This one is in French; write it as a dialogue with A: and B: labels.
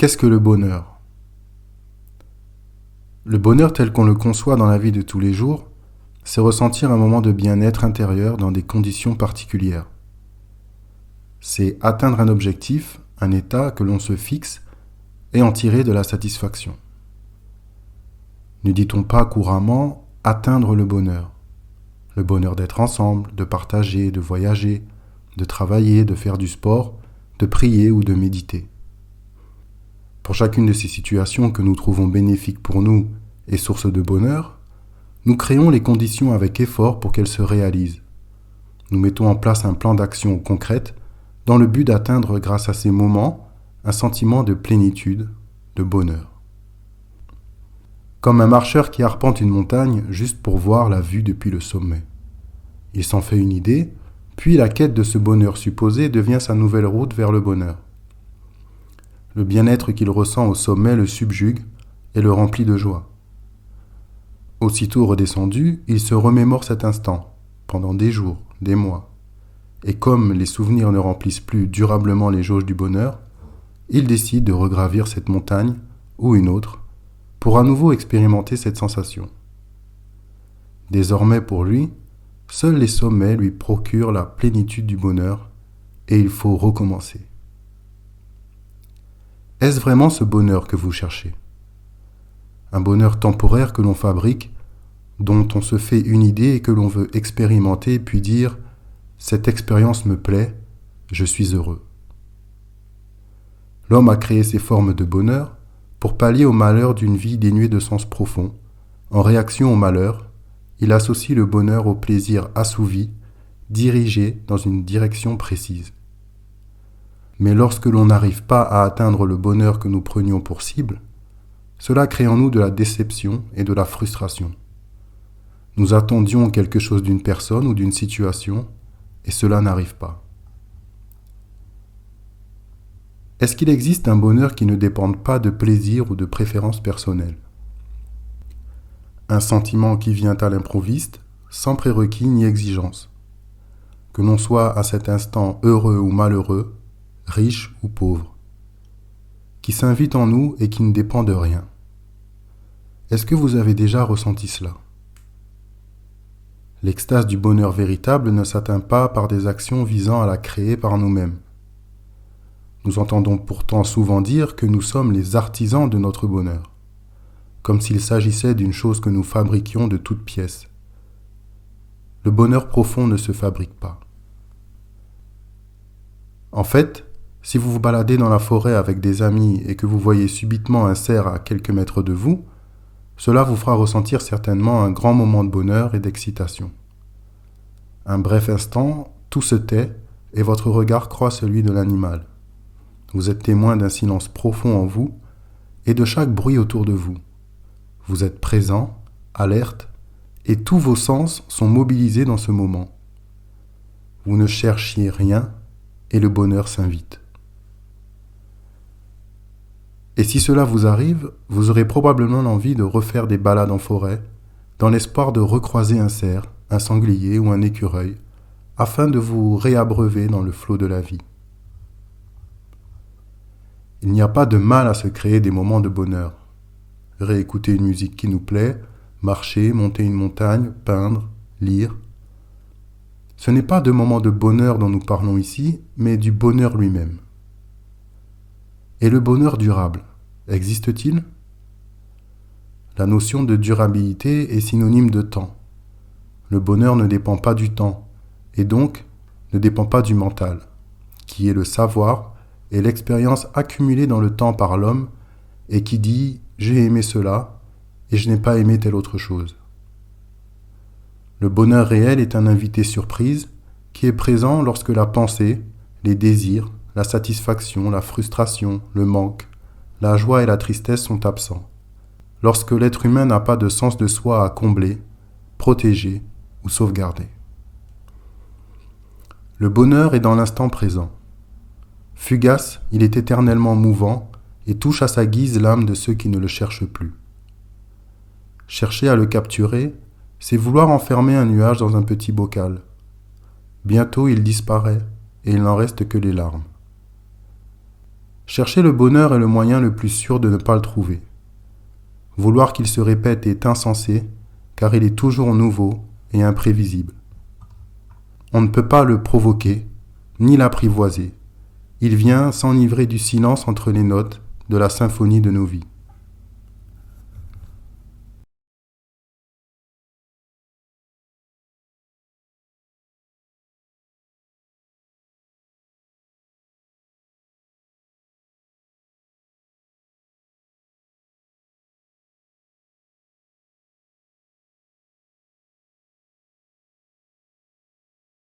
A: Qu'est-ce que le bonheur? Le bonheur tel qu'on le conçoit dans la vie de tous les jours, c'est ressentir un moment de bien-être intérieur dans des conditions particulières. C'est atteindre un objectif, un état que l'on se fixe et en tirer de la satisfaction. Ne dit-on pas couramment atteindre le bonheur? Le bonheur d'être ensemble, de partager, de voyager, de travailler, de faire du sport, de prier ou de méditer. Pour chacune de ces situations que nous trouvons bénéfiques pour nous et source de bonheur, nous créons les conditions avec effort pour qu'elles se réalisent. Nous mettons en place un plan d'action concrète dans le but d'atteindre grâce à ces moments un sentiment de plénitude, de bonheur. Comme un marcheur qui arpente une montagne juste pour voir la vue depuis le sommet. Il s'en fait une idée, puis la quête de ce bonheur supposé devient sa nouvelle route vers le bonheur. Le bien-être qu'il ressent au sommet le subjugue et le remplit de joie. Aussitôt redescendu, il se remémore cet instant, pendant des jours, des mois. Et comme les souvenirs ne remplissent plus durablement les jauges du bonheur, il décide de regravir cette montagne ou une autre pour à nouveau expérimenter cette sensation. Désormais pour lui, seuls les sommets lui procurent la plénitude du bonheur et il faut recommencer. Est-ce vraiment ce bonheur que vous cherchez? Un bonheur temporaire que l'on fabrique, dont on se fait une idée et que l'on veut expérimenter puis dire « cette expérience me plaît, je suis heureux ». L'homme a créé ces formes de bonheur pour pallier au malheur d'une vie dénuée de sens profond. En réaction au malheur, il associe le bonheur au plaisir assouvi, dirigé dans une direction précise. Mais lorsque l'on n'arrive pas à atteindre le bonheur que nous prenions pour cible, cela crée en nous de la déception et de la frustration. Nous attendions quelque chose d'une personne ou d'une situation, et cela n'arrive pas. Est-ce qu'il existe un bonheur qui ne dépende pas de plaisir ou de préférences personnelles? Un sentiment qui vient à l'improviste, sans prérequis ni exigence. Que l'on soit à cet instant heureux ou malheureux, riche ou pauvre. Qui s'invite en nous et qui ne dépend de rien. Est-ce que vous avez déjà ressenti cela? L'extase du bonheur véritable ne s'atteint pas par des actions visant à la créer par nous-mêmes. Nous entendons pourtant souvent dire que nous sommes les artisans de notre bonheur, comme s'il s'agissait d'une chose que nous fabriquions de toutes pièces. Le bonheur profond ne se fabrique pas. En fait, si vous vous baladez dans la forêt avec des amis et que vous voyez subitement un cerf à quelques mètres de vous, cela vous fera ressentir certainement un grand moment de bonheur et d'excitation. Un bref instant, tout se tait et votre regard croise celui de l'animal. Vous êtes témoin d'un silence profond en vous et de chaque bruit autour de vous. Vous êtes présent, alerte, et tous vos sens sont mobilisés dans ce moment. Vous ne cherchiez rien et le bonheur s'invite. Et si cela vous arrive, vous aurez probablement l'envie de refaire des balades en forêt, dans l'espoir de recroiser un cerf, un sanglier ou un écureuil, afin de vous réabreuver dans le flot de la vie. Il n'y a pas de mal à se créer des moments de bonheur. Réécouter une musique qui nous plaît, marcher, monter une montagne, peindre, lire. Ce n'est pas de moments de bonheur dont nous parlons ici, mais du bonheur lui-même. Et le bonheur durable, existe-t-il? La notion de durabilité est synonyme de temps. Le bonheur ne dépend pas du temps, et donc ne dépend pas du mental, qui est le savoir et l'expérience accumulée dans le temps par l'homme, et qui dit « j'ai aimé cela, et je n'ai pas aimé telle autre chose ». Le bonheur réel est un invité surprise qui est présent lorsque la pensée, les désirs, la satisfaction, la frustration, le manque, la joie et la tristesse sont absents. Lorsque l'être humain n'a pas de sens de soi à combler, protéger ou sauvegarder. Le bonheur est dans l'instant présent. Fugace, il est éternellement mouvant et touche à sa guise l'âme de ceux qui ne le cherchent plus. Chercher à le capturer, c'est vouloir enfermer un nuage dans un petit bocal. Bientôt il disparaît et il n'en reste que les larmes. Chercher le bonheur est le moyen le plus sûr de ne pas le trouver. Vouloir qu'il se répète est insensé, car il est toujours nouveau et imprévisible. On ne peut pas le provoquer, ni l'apprivoiser. Il vient s'enivrer du silence entre les notes de la symphonie de nos vies.